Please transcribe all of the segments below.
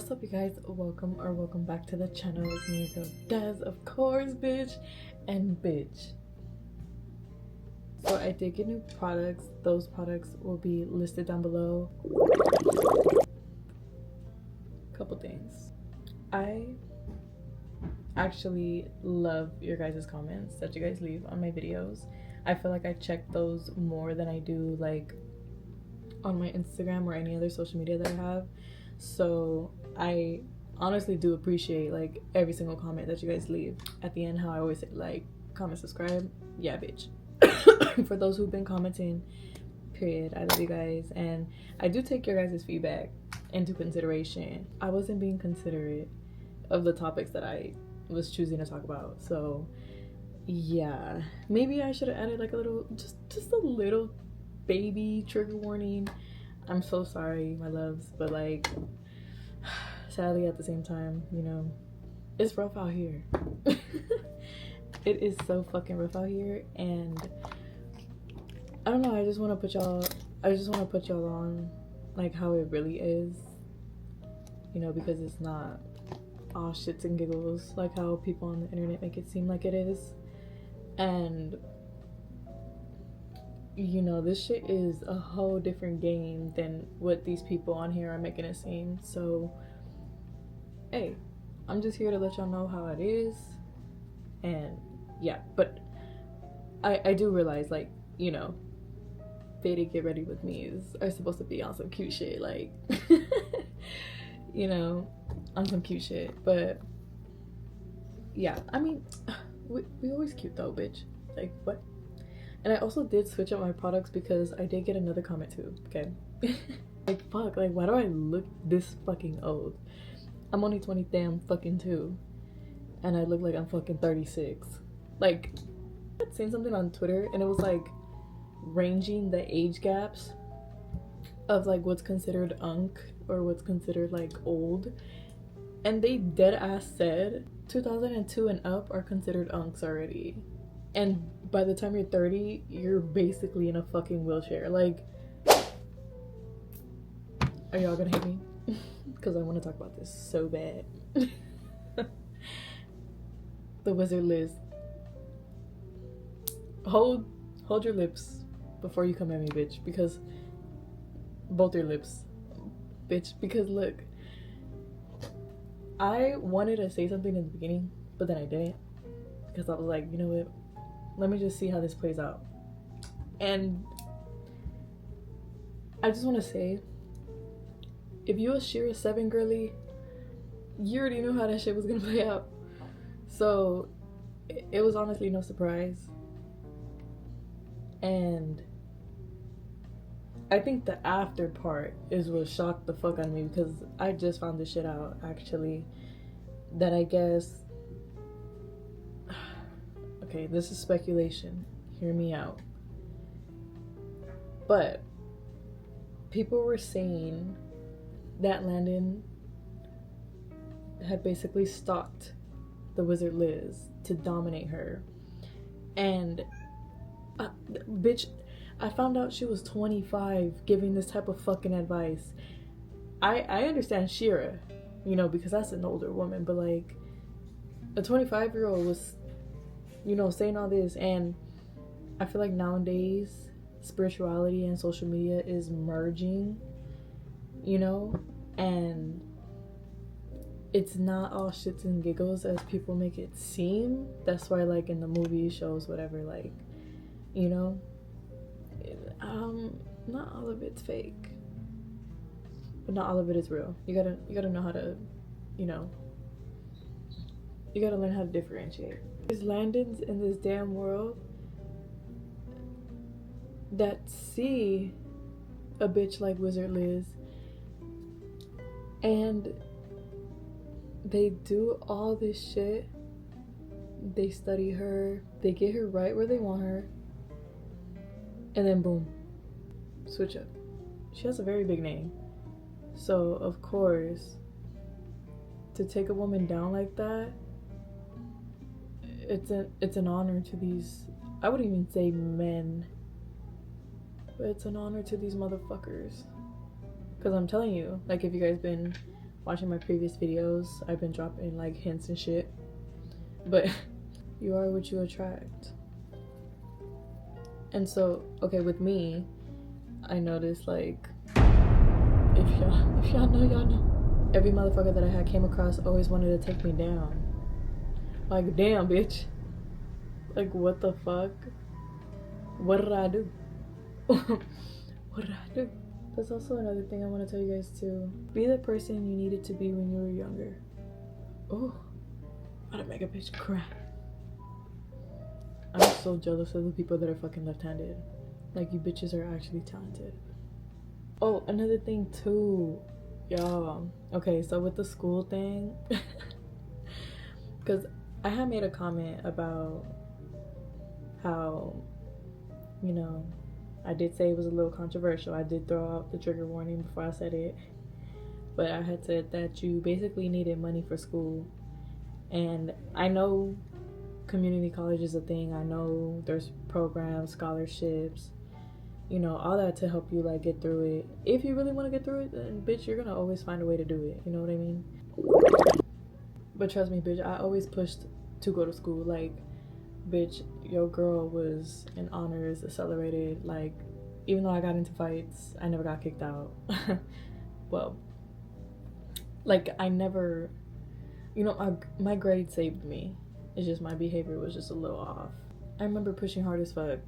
What's up, you guys? Welcome back to the channel. It's me, your girl Des, of course, bitch. And bitch, so I did get new products. Those products will be listed down below. Couple things. I actually love your guys' comments that you guys leave on my videos. I feel like I check those more than I do like on my Instagram or any other social media that I have. So I honestly do appreciate like every single comment that you guys leave. At the end, how I always say, like, comment, subscribe. Yeah, bitch. For those who've been commenting, period, I love you guys, and I do take your guys' feedback into consideration. I wasn't being considerate of the topics that I was choosing to talk about, so yeah, maybe I should have added like a little, just a little baby trigger warning. I'm so sorry, my loves, but like, sadly at the same time, you know, it's rough out here. It is so fucking rough out here, and I don't know, I just want to put y'all on like how it really is, you know, because it's not all shits and giggles like how people on the internet make it seem like it is. And you know, this shit is a whole different game than what these people on here are making it seem. So hey, I'm just here to let y'all know how it is. And yeah, but I do realize, like, you know, Faded Get Ready With Me are supposed to be on some cute shit, like you know, on some cute shit. But yeah, I mean, we always cute though, bitch. Like, what? And I also did switch up my products because I did get another comment too, okay? Like, fuck, like, why do I look this fucking old? I'm only 20 damn fucking 2, and I look like I'm fucking 36. Like, I'd seen something on Twitter, and it was like ranging the age gaps of like what's considered unk or what's considered like old, and they dead ass said 2002 and up are considered unks already, and by the time you're 30 you're basically in a fucking wheelchair. Like, are y'all gonna hate me? Because I want to talk about this so bad. The Wizard Liz, hold your lips before you come at me, bitch, because both your lips, bitch, because look, I wanted to say something in the beginning, but then I didn't, because I was like, you know what, let me just see how this plays out. And I just want to say, if you a Shira 7 girly, you already knew how that shit was gonna play out. So it was honestly no surprise. And I think the after part is what shocked the fuck out of me, because I just found this shit out actually, that I guess, okay, this is speculation, hear me out, but people were saying that Landon had basically stalked the Wizard Liz to dominate her. And bitch, I found out she was 25 giving this type of fucking advice. I understand Shira, you know, because that's an older woman, but like a 25-year-old was, you know, saying all this. And I feel like nowadays spirituality and social media is merging, you know, and it's not all shits and giggles as people make it seem. That's why, like, in the movies, shows, whatever, like, you know, not all of it's fake, but not all of it is real. You gotta know how to, you know, you gotta learn how to differentiate. There's Landons in this damn world that see a bitch like Wizard Liz, and they do all this shit. They study her, they get her right where they want her, and then boom, switch up. She has a very big name, so of course, to take a woman down like that, it's an honor to these, I wouldn't even say men, but it's an honor to these motherfuckers. Because I'm telling you, like, if you guys been watching my previous videos, I've been dropping like hints and shit. But you are what you attract. And so, okay, with me, I noticed like, if y'all know, y'all know. Every motherfucker that I had came across always wanted to take me down. Like, damn, bitch. Like, what the fuck? What did I do? What did I do? That's also another thing I want to tell you guys too. Be the person you needed to be when you were younger. Oh, how to make a bitch cry. I'm so jealous of the people that are fucking left-handed. Like, you bitches are actually talented. Oh, another thing too, y'all. Okay, so with the school thing, because I had made a comment about how, you know, I did say it was a little controversial. I did throw out the trigger warning before I said it. But I had said that you basically needed money for school. And I know community college is a thing. I know there's programs, scholarships, you know, all that to help you like get through it. If you really want to get through it, then bitch, you're gonna always find a way to do it. You know what I mean? But trust me, bitch, I always pushed to go to school. Like, bitch, your girl was in honors, accelerated. Like, even though I got into fights, I never got kicked out. Well, like, I never, you know, my grade saved me. It's just my behavior was just a little off. I remember pushing hard as fuck.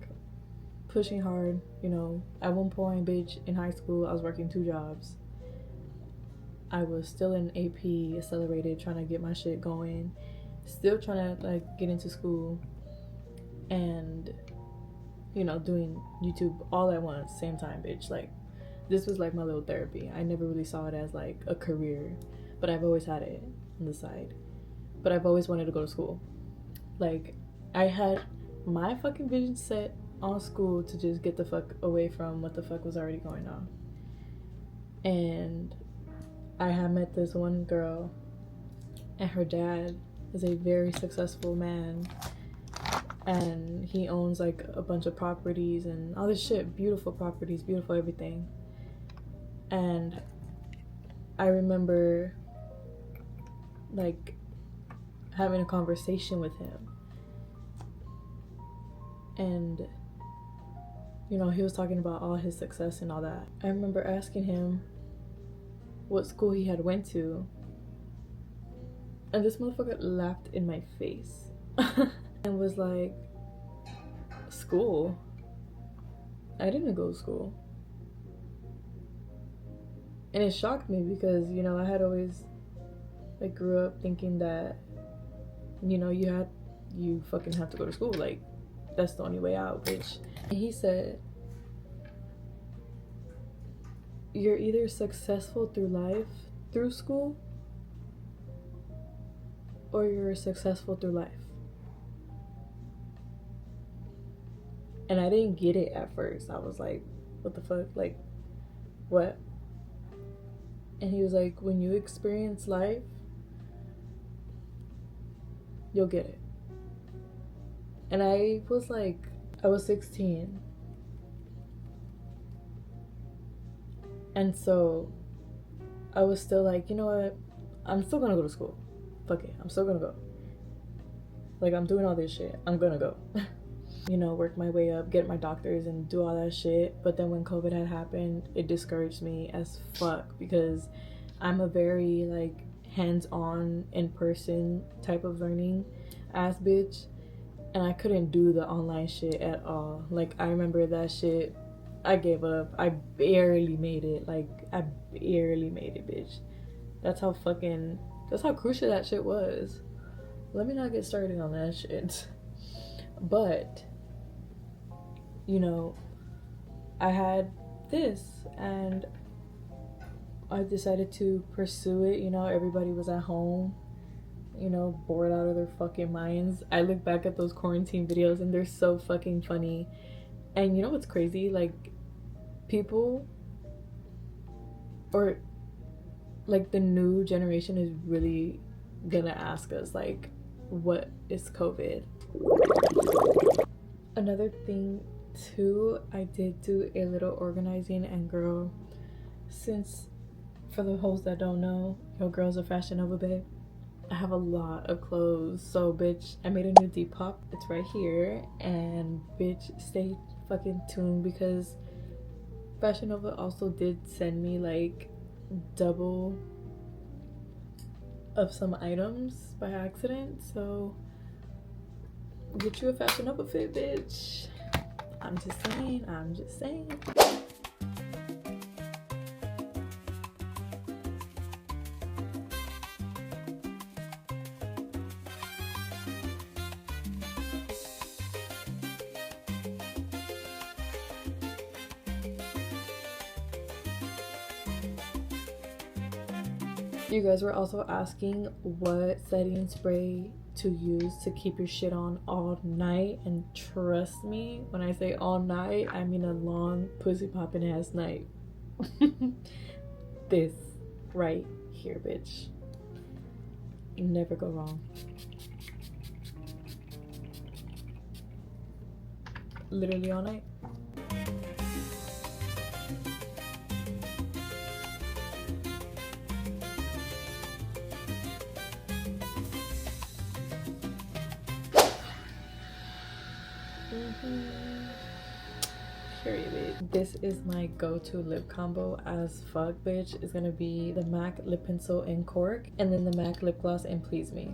Pushing hard, you know. At one point, bitch, in high school, I was working 2 jobs. I was still in AP, accelerated, trying to get my shit going. Still trying to, like, get into school. And, you know, doing YouTube all at once, same time, bitch. Like, this was like my little therapy. I never really saw it as like a career, but I've always had it on the side. But I've always wanted to go to school. Like, I had my fucking vision set on school to just get the fuck away from what the fuck was already going on. And I had met this one girl, and her dad is a very successful man. And he owns like a bunch of properties and all this shit, beautiful properties, beautiful everything. And I remember like having a conversation with him, and you know, he was talking about all his success and all that. I remember asking him what school he had went to, and this motherfucker laughed in my face and was like, school? I didn't go to school. And it shocked me because, you know, I had always like grew up thinking that, you know, you fucking have to go to school. Like, that's the only way out, bitch. And he said, you're either successful through life, through school, or you're successful through life. And I didn't get it at first. I was like, what the fuck? Like, what? And he was like, when you experience life, you'll get it. And I was like, I was 16. And so I was still like, you know what? I'm still gonna go to school. Fuck it. I'm still gonna go. Like, I'm doing all this shit. I'm gonna go. You know, work my way up, get my doctors and do all that shit. But then when COVID had happened, it discouraged me as fuck because I'm a very like hands-on, in-person type of learning ass bitch, and I couldn't do the online shit at all. Like, I remember that shit, I gave up. I barely made it. Like, I barely made it, bitch. That's how crucial that shit was. Let me not get started on that shit. But, you know, I had this and I decided to pursue it. You know, everybody was at home, you know, bored out of their fucking minds. I look back at those quarantine videos and they're so fucking funny. And you know what's crazy? Like, people, or like the new generation is really gonna ask us like, what is COVID? Another thing too, I did do a little organizing, and girl, since For the hoes that don't know, your girl's a Fashion Nova babe. I have a lot of clothes, so bitch, I made a new Depop. It's right here, and bitch, stay fucking tuned because Fashion Nova also did send me like double of some items by accident, so get you a Fashion Nova fit, bitch. I'm just saying. You guys were also asking what setting spray to use to keep your shit on all night, and trust me, when I say all night, I mean a long pussy popping ass night. This right here, bitch. Never go wrong. Literally all night. Period. This is my go-to lip combo as fuck, bitch. It's gonna be the MAC lip pencil in Cork and then the MAC lip gloss in Please Me.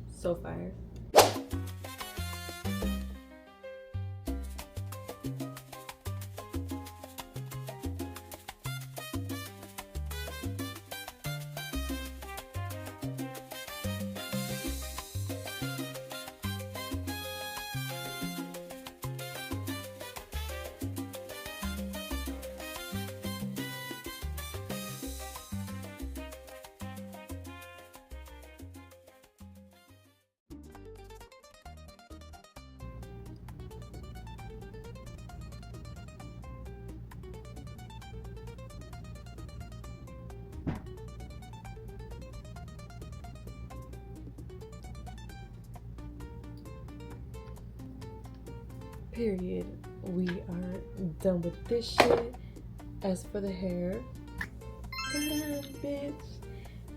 So fire. Period. We are done with this shit. As for the hair, ta-da, bitch.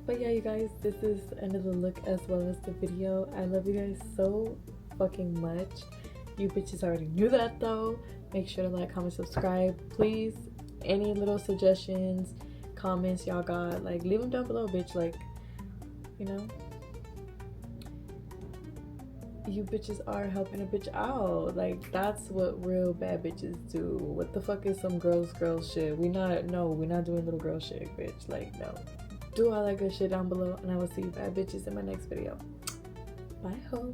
But yeah, you guys, this is the end of the look as well as the video. I love you guys so fucking much. You bitches already knew that though. Make sure to like, comment, subscribe, please. Any little suggestions, comments y'all got, like, leave them down below, bitch. Like, you know, you bitches are helping a bitch out. Like, that's what real bad bitches do. What the fuck is some girl shit? We're not doing little girl shit, bitch. Like, no. Do all that good shit down below, and I will see you bad bitches in my next video. Bye, ho.